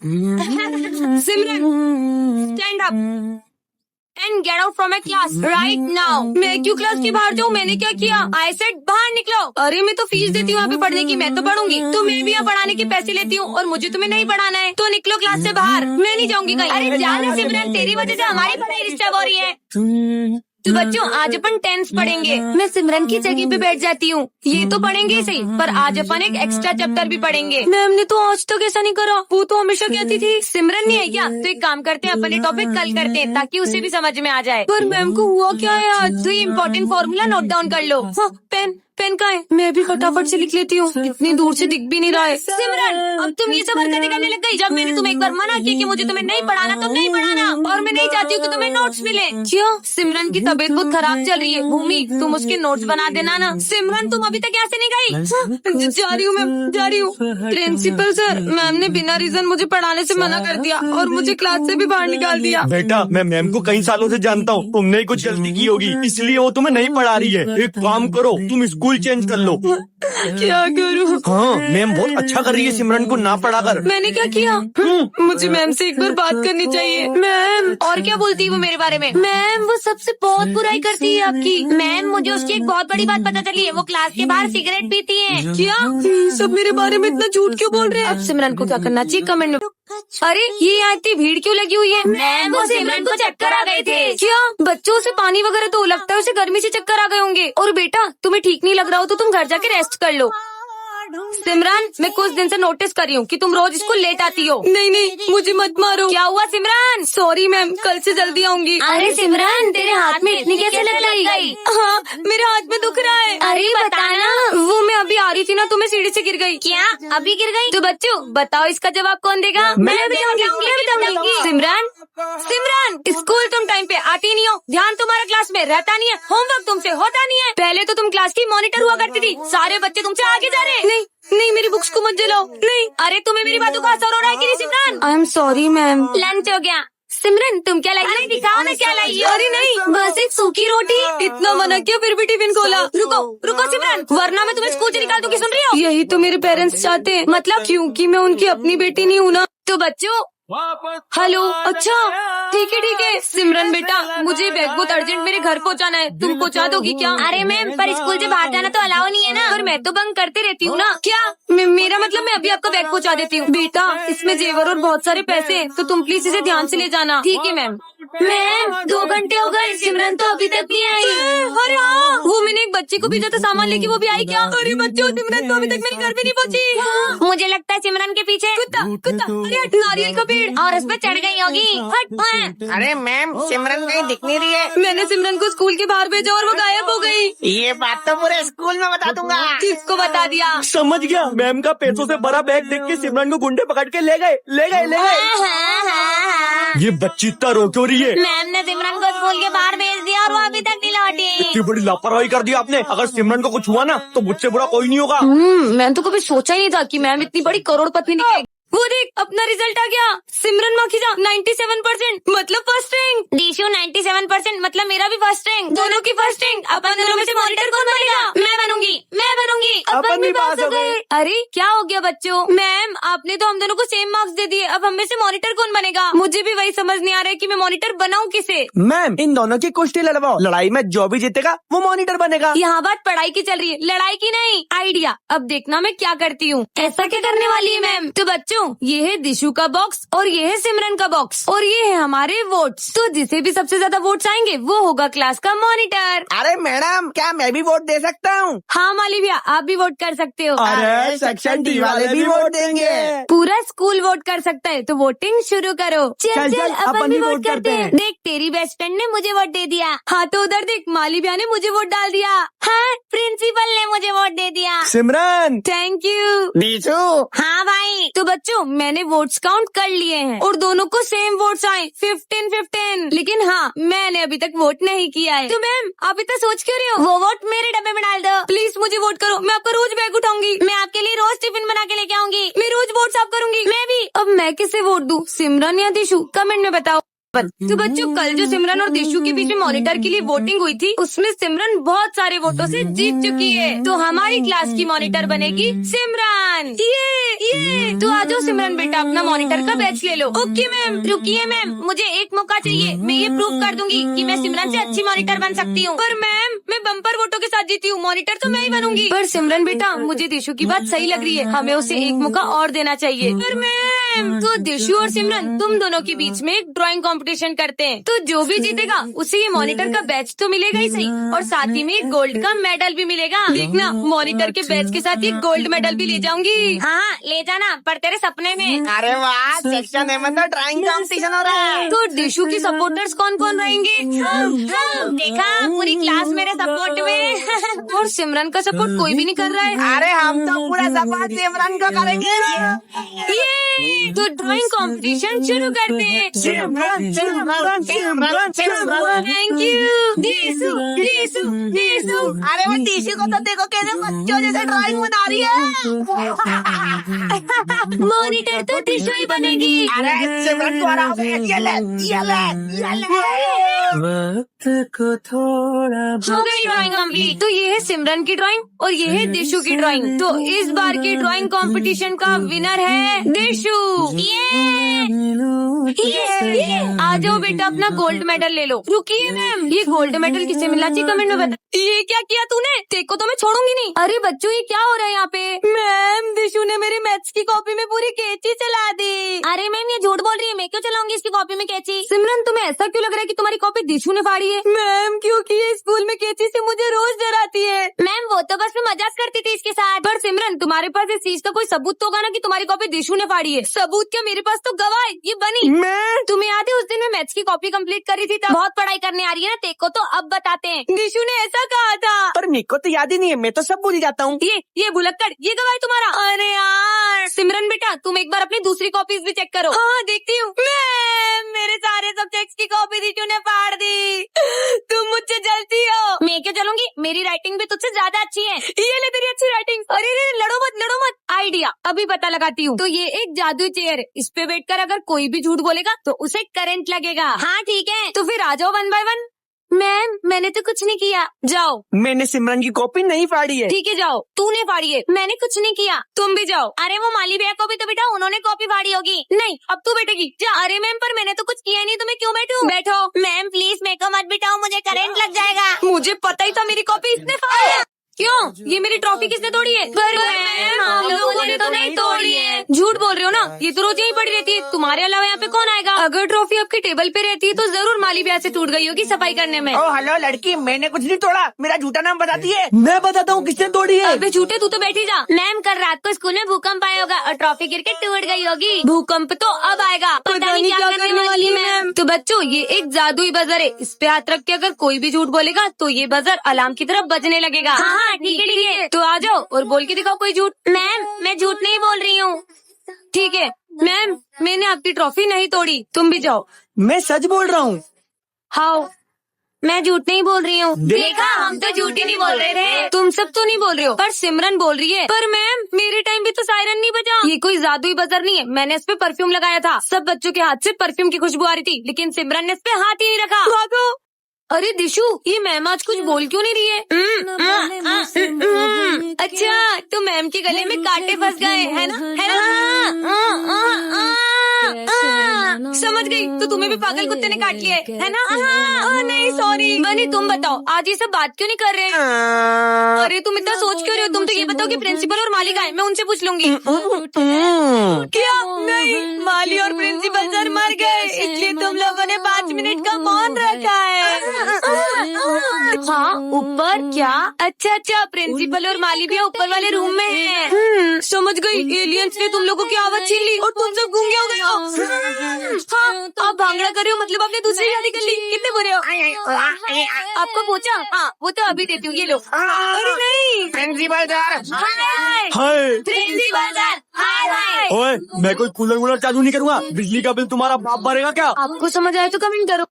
Simran, stand up and get out from my class right now. मैं क्यों class के बाहर जाऊँ? मैंने क्या किया? आई सेड बाहर निकलो। अरे मैं तो फीस देती हूँ यहाँ पे पढ़ने की, मैं तो पढ़ूंगी। तो मैं भी यहाँ पढ़ाने के पैसे लेती हूँ और मुझे तुम्हें नहीं पढ़ाना है तो निकलो क्लास से बाहर। मैं नहीं जाऊंगी कहीं। अरे जाना सिमरन, तेरी वजह से हमारी पढ़ाई डिस्टर्ब हो रही है। तो बच्चों आज अपन टेंस पढ़ेंगे। मैं सिमरन की जगह पे बैठ जाती हूँ। ये तो पढ़ेंगे सही, पर आज अपन एक एक्स्ट्रा चैप्टर भी पढ़ेंगे। मैम ने तो आज तक ऐसा नहीं करा। वो तो हमेशा कहती थी। सिमरन नहीं है क्या? तो एक काम करते हैं, अपन ये टॉपिक कल करते हैं ताकि उसे भी समझ में आ जाए। पर मैम को हुआ क्या है आज? तो ये इम्पोर्टेंट फॉर्मूला नोट डाउन कर लो। हाँ, पेन का है? मैं भी फटाफट से लिख लेती हूँ, इतनी दूर से दिख भी नहीं रहा है। सिमरन, अब तुम ये सब हरकतें करने लग गई। जब मैंने तुम्हें एक बार मना किया कि मुझे तुम्हें नहीं पढ़ाना तो नहीं पढ़ाना, और मैं नहीं चाहती हूँ कि तुम्हें नोट्स मिले। क्या? सिमरन की तबीयत बहुत खराब चल रही है। भूमि, तुम उसके नोट्स बना देना ना। सिमरन, तुम अभी तक यहाँ से नहीं गई? जा रही हूँ मैम, जा रही हूँ। प्रिंसिपल सर, मैम ने बिना रीजन मुझे पढ़ाने से मना कर दिया और मुझे क्लास से भी बाहर निकाल दिया। बेटा, मैं मैम को कई सालों से जानता हूँ। तुमने कुछ गलती की होगी, इसलिए वो तुम्हें नहीं पढ़ा रही है। एक काम करो, तुम स्कूल चेंज कर लो। क्या करूँ? हाँ, मैम बहुत अच्छा कर रही है सिमरन को ना पढ़ाकर। मैंने क्या किया? मुझे मैम से एक बार बात करनी चाहिए। मैम, और क्या बोलती है वो मेरे बारे में? मैम, वो सबसे बहुत बुराई करती है आपकी। मैम, मुझे उसकी एक बहुत बड़ी बात पता चली है। वो क्लास के बाहर सिगरेट पीती है। क्या? सब मेरे बारे में इतना झूठ क्यों बोल रहे हैं? अब सिमरन को क्या करना चाहिए कमेंट में? अरे ये यहाँ इतनी भीड़ क्यों लगी हुई है? मैम, वो सिमरन को चक्कर आ गए थे। क्या? बच्चों से पानी वगैरह तो लगता है उसे गर्मी से चक्कर आ गए होंगे। और बेटा, तुम्हें ठीक नहीं लग रहा हो तो तुम घर जाके रेस्ट कर लो। सिमरन, मैं कुछ दिन से नोटिस कर रही हूँ कि तुम रोज स्कूल लेट आती हो। नहीं, मुझे मत मारो। क्या हुआ सिमरन? सॉरी मैम, कल से जल्दी आऊंगी। अरे सिमरन, तेरे हाथ में इतनी कैसे लग गई? हाँ, मेरे हाथ में दुख रहा है। अरे बताना। वो मैं अभी आ रही थी ना, तो मैं सीढ़ी से गिर गई। क्या? अभी गिर गई? तो बच्चों बताओ, इसका जवाब कौन देगा? मैं बताऊंगी। सिमरन, स्कूल तुम टाइम पे आती नहीं हो, ध्यान तुम्हारा क्लास में रहता नहीं है, होमवर्क तुमसे होता नहीं है। पहले तो तुम क्लास की मॉनिटर हुआ करती थी, सारे बच्चे तुमसे आगे जा रहे। नहीं, मेरी बुक्स को मत जलाओ। नहीं, अरे तुम्हें मेरी बातों का असर हो रहा है कि नहीं Simran? I am sorry ma'am. Lunch हो गया। सिमरन, तुम क्या लाई? अरे दिखाओ ना क्या लाई। अरे नहीं, बस एक सूखी रोटी। इतना मना किया फिर भी टिफिन खोला। रुको सिमरन, वरना मैं तुम्हें स्कूल से निकाल दूंगी। सुन रही हो? यही तो मेरे पेरेंट्स चाहते हैं। मतलब क्योंकि मैं उनकी अपनी बेटी नहीं हूँ ना। तो बच्चों, हेलो, अच्छा ठीक है। सिमरन बेटा, मुझे बैग बहुत अर्जेंट मेरे घर पहुंचाना है, तुम पहुंचा दोगी क्या? अरे मैम, पर स्कूल से बाहर जाना तो अलाउ नहीं है ना। पर मैं तो बंक करते रहती हूँ ना। क्या? मेरा मतलब मैं अभी आपका बैग पहुंचा देती हूँ। बेटा, इसमें जेवर और बहुत सारे पैसे हैं, तो तुम प्लीज इसे ध्यान से ले जाना। ठीक है मैम। मैम, 2 घंटे हो गए, सिमरन तो अभी तक नहीं आई। अरे हाँ, वो मैंने एक बच्चे को भेजा था सामान लेके, वो भी आई क्या? अरे बच्चों, सिमरन तो अभी तक मेरे घर भी नहीं पहुंची। मुझे लगता है सिमरन के पीछे कुत्ता। अरे नारियल का पेड़ और उस पर चढ़ गई होगी। हट। अरे मैम, सिमरन कहीं दिख नहीं रही है। मैंने सिमरन को स्कूल के बाहर भेजा और वो गायब हो गई। ये बात तो पूरे स्कूल में बता दूंगा। किसको बता दिया? समझ गया, मैम का पैसों से भरा बैग देख के सिमरन को गुंडे पकड़ के ले गए। ये बच्ची इतना रो क्यों रही है? मैम ने सिमरन को स्कूल के बाहर भेज दिया और वो अभी तक नहीं लौटी। इतनी बड़ी लापरवाही कर दी आपने। अगर सिमरन को कुछ हुआ ना तो मुझसे बुरा कोई नहीं होगा। मैंने तो कभी सोचा ही नहीं था कि मैम इतनी बड़ी करोड़पति निकलेगी। वो देख, अपना रिजल्ट आ गया। सिमरन माखीजा 97%, मतलब फर्स्ट रैंक। दीशु 97%, मतलब मेरा भी फर्स्ट रैंक। दोनों की फर्स्ट रैंक। अपन दोनों में से मॉनिटर कौन बनेगा? मैं बनूंगी। अपन भी पास हो गए। अरे क्या हो गया बच्चों? मैम, आपने तो हम दोनों को सेम मार्क्स दे दिए, अब हम में से मॉनिटर कौन बनेगा? मुझे भी वही समझ नहीं आ रहा है कि मैं मॉनिटर बनाऊं किसे। मैम, इन दोनों की कुश्ती लड़वाओ, लड़ाई में जो भी जीतेगा वो मॉनिटर बनेगा। यहाँ बात पढ़ाई की चल रही है, लड़ाई की नहीं। आइडिया, अब देखना मैं क्या करती हूँ। ऐसा क्या करने वाली है मैम? तो बच्चों, ये है दिशु का बॉक्स और ये है सिमरन का बॉक्स और ये है हमारे वोट्स। तो जिसे भी सबसे ज्यादा वोट्स आएंगे वो होगा क्लास का मॉनिटर। अरे मैडम, क्या मैं भी वोट दे सकता हूँ? हाँ माली भैया, आप भी वोट कर सकते हो। अरे सेक्शन डी वाले भी वोट देंगे। पूरा स्कूल वोट कर सकता है, तो वोटिंग शुरू करो। चल अपन भी वोट करते हैं। देख, तेरी बेस्ट फ्रेंड ने मुझे वोट दे दिया। हाँ तो उधर देख, माली भैया ने मुझे वोट डाल दिया। हाँ, प्रिंसिपल ने मुझे वोट दे दिया। सिमरन, थैंक यू। दीशु। हाँ भाई। तो बच्चों, मैंने वोट्स काउंट कर लिए हैं और दोनों को सेम वोट्स आए 15-15। लेकिन हाँ, मैंने अभी तक वोट नहीं किया है। तो मैम, आप इतना सोच क्यों रहे हो? वो वोट मेरे डब्बे में डाल दो। प्लीज मुझे वोट करो, मैं आपका रोज बैग उठाऊंगी। मैं आपके लिए रोज टिफिन बना के लेके आऊंगी। मैं रोज वोट साफ करूंगी। मैं भी। अब मैं किसे वोट दूं, सिमरन या दिशु? कमेंट में बताओ। तो बच्चों, कल जो सिमरन और दिशु के बीच में मॉनिटर के लिए वोटिंग हुई थी, उसमें सिमरन बहुत सारे वोटों से जीत चुकी है। तो हमारी क्लास की मॉनिटर बनेगी सिमरन। ये तो आ जाओ सिमरन बेटा, अपना मॉनिटर का बैच ले लो। Okay ma'am. रुकिए मैम, मुझे एक मौका चाहिए। मैं ये प्रूव कर दूंगी कि मैं सिमरन से अच्छी मॉनिटर बन सकती हूँ। पर मैम, मैं बम्पर वोटों के साथ जीती हूँ, मॉनिटर तो मैं ही बनूंगी। पर सिमरन बेटा, मुझे दिशु की बात सही लग रही है, हमें उसे एक मौका और देना चाहिए। पर मैम, तो दिशु और सिमरन तुम दोनों के बीच में एक ड्राइंग कंपटीशन करते हैं, तो जो भी जीतेगा उसे ये मॉनिटर का बैच तो मिलेगा ही सही, और साथ ही में एक गोल्ड का मेडल भी मिलेगा। देखना, मॉनिटर के बैच के साथ ये गोल्ड मेडल भी ले जाऊंगी। हाँ, ले जाना, पर तेरे सपने में। अरे वाह, सेक्शन ए में तो ड्राइंग कंपटीशन हो रहा है। तो दिशु की सपोर्टर्स कौन कौन रहेंगे? देखा, पूरी क्लास मेरे सपोर्ट में। और सिमरन का सपोर्ट कोई भी नहीं कर रहा है। अरे हम तो पूरा सपोर्ट सिमरन को करेंगे। ये तो ड्राइंग कंपटीशन शुरू करते हैं। Thank you दिशु, दिशु, दिशु। अरे वो टीसी को तो देखो कैसे बच्चों जैसे ड्राइंग बना रही है। मॉनिटर तो दिशु ही बनेगी। अरे सिमरन को हराओगे, ये ले, ये ले, ये ले। हो गई ड्राइंग कंप्लीट। तो ये है सिमरन की ड्राइंग और ये है दिशु की ड्राइंग। तो इस बार की ड्राइंग कंपटीशन का विनर है दिशु। आ जाओ बेटा, अपना गोल्ड मेडल ले लो। रुकिए मैम, ये गोल्ड मेडल किसे मिला चाहिए कमेंट में बता। ये क्या किया तूने? देखो तो मैं छोड़ूंगी नहीं। अरे बच्चों, ये क्या हो रहा है यहाँ पे? मैम, दिशु ने मेरी मैथ्स की कॉपी में पूरी कैंची चला दी। अरे मैम, ये झूठ बोल रही है, मैं क्यों चलाऊंगी इसकी कॉपी में कैंची? सिमरन, तुम्हें ऐसा क्यों लग रहा है कि तुम्हारी कॉपी दिशु ने फाड़ी है? मैम, क्योंकि ये स्कूल में कैंची से मुझे रोज डराती है। मैम, वो तो बस मैं मजाक करती थी इसके साथ। पर सिमरन, तुम्हारे पास इस चीज का कोई सबूत तो होगा ना कि तुम्हारी कॉपी दिशु ने फाड़ी है? सबूत क्या, मेरे पास तो गवाह है, ये बनी। तुम्हें याद है उस दिन मैं मैथ्स की कॉपी कंप्लीट कर रही थी, तब बहुत पढ़ाई करने आ रही है ना, तेको तो अब बताते हैं। दिशु ने ऐसा कहा था। पर मेरे को तो याद ही नहीं है, मैं तो सब भूल जाता हूँ। ये भुलक्कड़, ये गवाह है तुम्हारा। अरे यार सिमरन बेटा, तुम एक बार अपनी दूसरी कॉपीज भी चेक करो। हाँ, देखती हूँ। मैम, मेरे सारे सब्जेक्ट्स की कॉपी दिशु ने फाड़ दी। तुम मुझसे जलती हो। मैं क्यों जलूंगी? मेरी राइटिंग भी तुझसे ज्यादा अच्छी है। ये ले तेरी अच्छी राइटिंग। अरे लड़ो मत, लड़ो मत। आइडिया अभी पता लगाती हूँ। तो ये एक जादुई चेयर है, इस पे बैठ कर अगर कोई भी झूठ बोलेगा तो उसे करंट लगेगा। हाँ ठीक है, तो फिर आ जाओ 1 बाय 1। मैम, मैंने तो कुछ नहीं किया। जाओ। मैंने सिमरन की कॉपी नहीं फाड़ी है। ठीक है, जाओ। तूने फाड़ी है, मैंने कुछ नहीं किया। तुम भी जाओ। अरे वो माली भैया को भी तो बेटा उन्होंने कॉपी फाड़ी होगी। नहीं, अब तू बैठेगी, जा। अरे मैम, पर मैंने तो कुछ किया नहीं, तो मैं क्यों बैठूं? बैठो। मैम प्लीज मेरे को मत बिठाओ, मुझे करंट लग जाएगा। मुझे पता ही था मेरी कॉपी इसने फाड़ी। क्यों? ये मेरी ट्रॉफी किसने तोड़ी है? पर मैम, हम लोगों ने तो नहीं तोड़ी है। झूठ बोल रहे हो ना, ये तो रोज यहीं पड़ी रहती है, तुम्हारे अलावा यहाँ पे कौन आएगा? अगर ट्रॉफी आपके टेबल पे रहती है तो जरूर माली ब्याह से टूट गई होगी सफाई करने में। ओ हेलो लड़की, मैंने कुछ नहीं तोड़ा, मेरा झूठा नाम बताती है। मैं बताता हूँ किसने तोड़ी है। अबे झूठे, तू तो बैठी जा। मैम, कल रात को स्कूल में भूकंप आया होगा और ट्रॉफी गिर के टूट गई होगी। भूकंप तो अब आएगा, पता नहीं क्या करने वाली मैम। तो बच्चों, ये एक जादुई बजर है, इस पे हाथ रख के अगर कोई भी झूठ बोलेगा तो ये बजर अलार्म की तरफ बजने लगेगा। हाँ ठीक है, ठीक है। तो आ जाओ और बोल के दिखाओ कोई झूठ। मैम, मैं झूठ नहीं बोल रही हूँ। ठीक है मैम, मैंने आपकी ट्रॉफी नहीं तोड़ी, तुम भी जाओ। मैं सच बोल रहा हूँ। हाँ, मैं झूठ नहीं बोल रही हूँ। देखा, हम तो झूठ ही नहीं बोल रहे थे। तुम सब तो नहीं बोल रहे हो, पर सिमरन बोल रही है। पर मैम, मेरे टाइम भी तो सायरन नहीं बजा। ये कोई जादुई बजर नहीं है, मैंने इस पे परफ्यूम लगाया था, सब बच्चों के हाथ से परफ्यूम की खुशबू आ रही थी, लेकिन सिमरन ने इस पे हाथ ही नहीं रखा। भागो। अरे दिशु, ये मैम आज कुछ बोल क्यों नहीं रही है? अच्छा, तो मैम के गले में कांटे फंस गए, है ना? है ना? समझ गई, तो तुम्हें भी पागल कुत्ते ने काट लिया है ना? नहीं सॉरी। बनी, तुम बताओ, आज ये सब बात क्यों नहीं कर रहे? अरे तुम इतना सोच क्यों रहे हो? तुम तो ये बताओ कि प्रिंसिपल और माली कहाँ है, मैं उनसे पूछ लूंगी। क्या? नहीं, माली और प्रिंसिपल सर मर गए, इसलिए तुम लोगों ने 5 मिनट का मौन रखा है। हाँ, ऊपर क्या? अच्छा, प्रिंसिपल और माली भी ऊपर वाले रूम में हैं। समझ गई, एलियंस ने तुम लोगों की आवाज छीन ली और तुम सब गूंगे हो गए हो। हाँ, आप भांगड़ा कर रहे हो, मतलब आपने दूसरी शादी कर ली। कितने बुरे हो? आपको पूछा? हाँ, वो तो अभी देती हूँ, ये लो। अरे नहीं, प्रिंसिपल सर। हाय प्रिंसिपल सर, हाय। ओए, मैं कोई कूलर वूलर चालू नहीं करूँगा। बिजली का बिल तुम्हारा बाप भरेगा क्या? आपको समझ आए तो कमेंट करो।